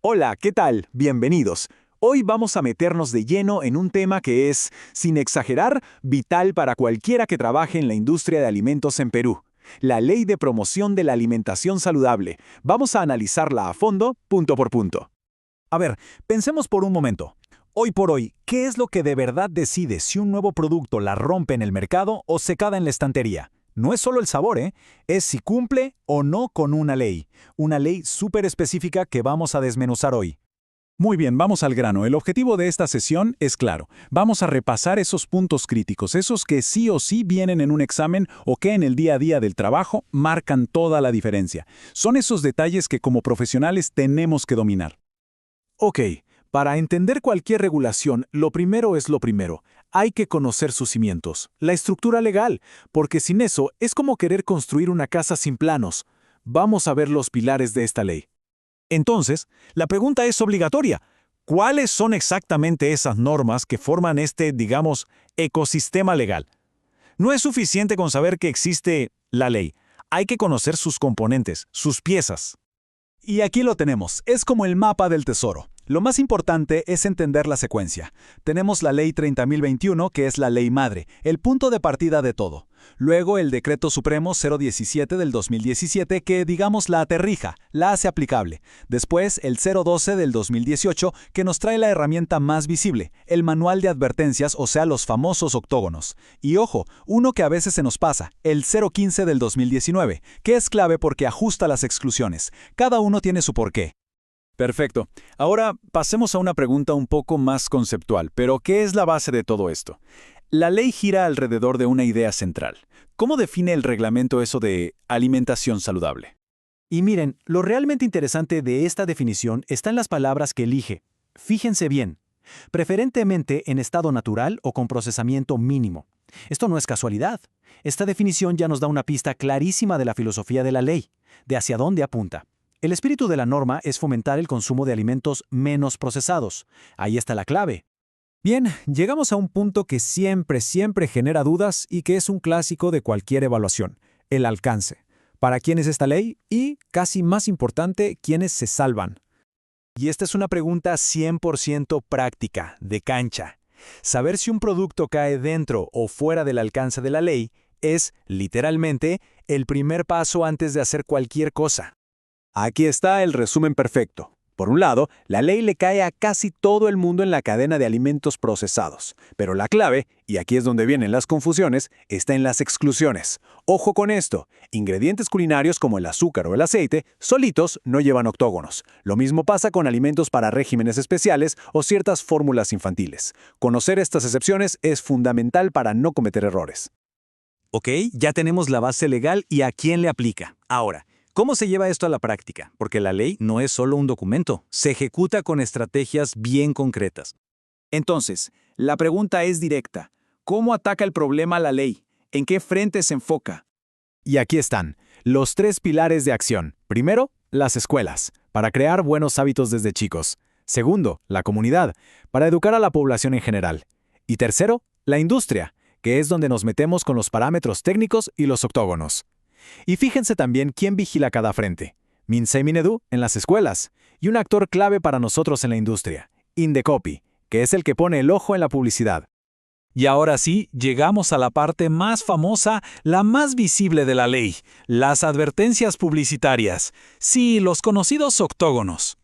Hola, ¿qué tal? Bienvenidos. Hoy vamos a meternos de lleno en un tema que es, sin exagerar, vital para cualquiera que trabaje en la industria de alimentos en Perú. La Ley de Promoción de la Alimentación Saludable. Vamos a analizarla a fondo, punto por punto. A ver, pensemos por un momento. Hoy por hoy, ¿qué es lo que de verdad decide si un nuevo producto la rompe en el mercado o se queda en la estantería? No es solo el sabor, ¿eh? Es si cumple o no con una ley. Una ley súper específica que vamos a desmenuzar hoy. Muy bien, vamos al grano. El objetivo de esta sesión es claro. Vamos a repasar esos puntos críticos, esos que sí o sí vienen en un examen o que en el día a día del trabajo marcan toda la diferencia. Son esos detalles que como profesionales tenemos que dominar. Ok, para entender cualquier regulación, lo primero es lo primero. Hay que conocer sus cimientos, la estructura legal, porque sin eso es como querer construir una casa sin planos. Vamos a ver los pilares de esta ley. Entonces, la pregunta es obligatoria. ¿Cuáles son exactamente esas normas que forman este, digamos, ecosistema legal? No es suficiente con saber que existe la ley. Hay que conocer sus componentes, sus piezas. Y aquí lo tenemos, es como el mapa del tesoro. Lo más importante es entender la secuencia. Tenemos la Ley 30.021, que es la ley madre, el punto de partida de todo. Luego el Decreto Supremo 017 del 2017, que digamos la aterrija, la hace aplicable. Después el 012 del 2018, que nos trae la herramienta más visible, el Manual de Advertencias, o sea, los famosos octógonos. Y ojo, uno que a veces se nos pasa, el 015 del 2019, que es clave porque ajusta las exclusiones. Cada uno tiene su porqué. Perfecto. Ahora pasemos a una pregunta un poco más conceptual, pero ¿qué es la base de todo esto? La ley gira alrededor de una idea central. ¿Cómo define el reglamento eso de alimentación saludable? Y miren, lo realmente interesante de esta definición está en las palabras que elige. Fíjense bien, preferentemente en estado natural o con procesamiento mínimo. Esto no es casualidad. Esta definición ya nos da una pista clarísima de la filosofía de la ley, de hacia dónde apunta. El espíritu de la norma es fomentar el consumo de alimentos menos procesados. Ahí está la clave. Bien, llegamos a un punto que siempre genera dudas y que es un clásico de cualquier evaluación: el alcance. ¿Para quién es esta ley? Y, casi más importante, ¿quiénes se salvan? Y esta es una pregunta 100% práctica, de cancha. Saber si un producto cae dentro o fuera del alcance de la ley es, literalmente, el primer paso antes de hacer cualquier cosa. Aquí está el resumen perfecto. Por un lado, la ley le cae a casi todo el mundo en la cadena de alimentos procesados. Pero la clave, y aquí es donde vienen las confusiones, está en las exclusiones. Ojo con esto, ingredientes culinarios como el azúcar o el aceite, solitos no llevan octógonos. Lo mismo pasa con alimentos para regímenes especiales o ciertas fórmulas infantiles. Conocer estas excepciones es fundamental para no cometer errores. Ok, ya tenemos la base legal y a quién le aplica. Ahora, ¿cómo se lleva esto a la práctica? Porque la ley no es solo un documento, se ejecuta con estrategias bien concretas. Entonces, la pregunta es directa. ¿Cómo ataca el problema la ley? ¿En qué frente se enfoca? Y aquí están, los 3 pilares de acción. Primero, las escuelas, para crear buenos hábitos desde chicos. Segundo, la comunidad, para educar a la población en general. Y tercero, la industria, que es donde nos metemos con los parámetros técnicos y los octógonos. Y fíjense también quién vigila cada frente. Minsei Minedu en las escuelas y un actor clave para nosotros en la industria, Indecopi, que es el que pone el ojo en la publicidad. Y ahora sí, llegamos a la parte más famosa, la más visible de la ley, las advertencias publicitarias. Sí, los conocidos octógonos.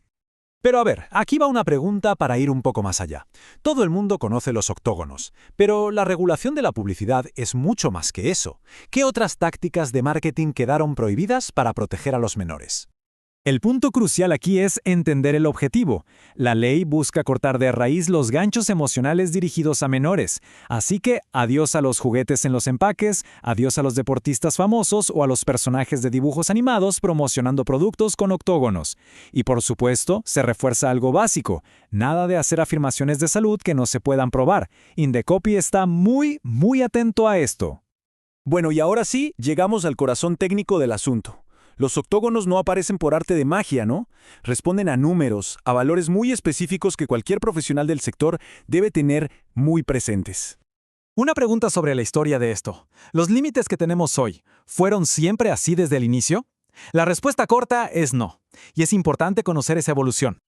Pero a ver, aquí va una pregunta para ir un poco más allá. Todo el mundo conoce los octógonos, pero la regulación de la publicidad es mucho más que eso. ¿Qué otras tácticas de marketing quedaron prohibidas para proteger a los menores? El punto crucial aquí es entender el objetivo. La ley busca cortar de raíz los ganchos emocionales dirigidos a menores. Así que adiós a los juguetes en los empaques, adiós a los deportistas famosos o a los personajes de dibujos animados promocionando productos con octógonos. Y por supuesto, se refuerza algo básico. Nada de hacer afirmaciones de salud que no se puedan probar. Indecopi está muy atento a esto. Bueno, y ahora sí, llegamos al corazón técnico del asunto. Los octógonos no aparecen por arte de magia, ¿no? Responden a números, a valores muy específicos que cualquier profesional del sector debe tener muy presentes. Una pregunta sobre la historia de esto. ¿Los límites que tenemos hoy fueron siempre así desde el inicio? La respuesta corta es no, y es importante conocer esa evolución.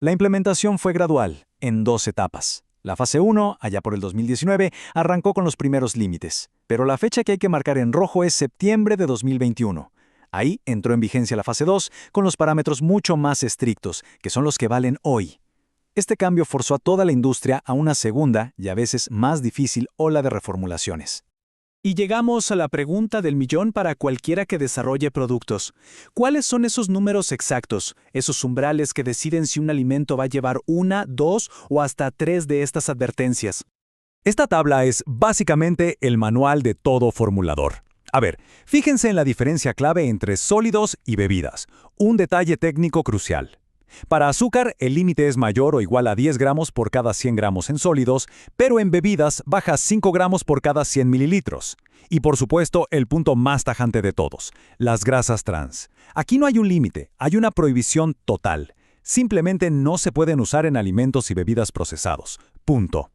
La implementación fue gradual, en 2 etapas. La fase 1, allá por el 2019, arrancó con los primeros límites, pero la fecha que hay que marcar en rojo es septiembre de 2021. Ahí entró en vigencia la fase 2 con los parámetros mucho más estrictos, que son los que valen hoy. Este cambio forzó a toda la industria a una segunda y a veces más difícil ola de reformulaciones. Y llegamos a la pregunta del millón para cualquiera que desarrolle productos. ¿Cuáles son esos números exactos, esos umbrales que deciden si un alimento va a llevar 1, 2 o hasta 3 de estas advertencias? Esta tabla es básicamente el manual de todo formulador. A ver, fíjense en la diferencia clave entre sólidos y bebidas. Un detalle técnico crucial. Para azúcar, el límite es mayor o igual a 10 gramos por cada 100 gramos en sólidos, pero en bebidas baja 5 gramos por cada 100 mililitros. Y por supuesto, el punto más tajante de todos, las grasas trans. Aquí no hay un límite, hay una prohibición total. Simplemente no se pueden usar en alimentos y bebidas procesados. Punto.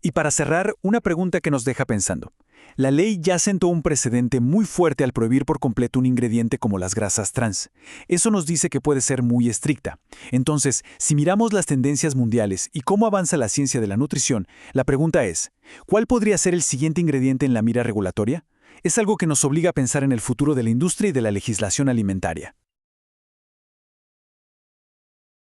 Y para cerrar, una pregunta que nos deja pensando. La ley ya sentó un precedente muy fuerte al prohibir por completo un ingrediente como las grasas trans. Eso nos dice que puede ser muy estricta. Entonces, si miramos las tendencias mundiales y cómo avanza la ciencia de la nutrición, la pregunta es, ¿cuál podría ser el siguiente ingrediente en la mira regulatoria? Es algo que nos obliga a pensar en el futuro de la industria y de la legislación alimentaria.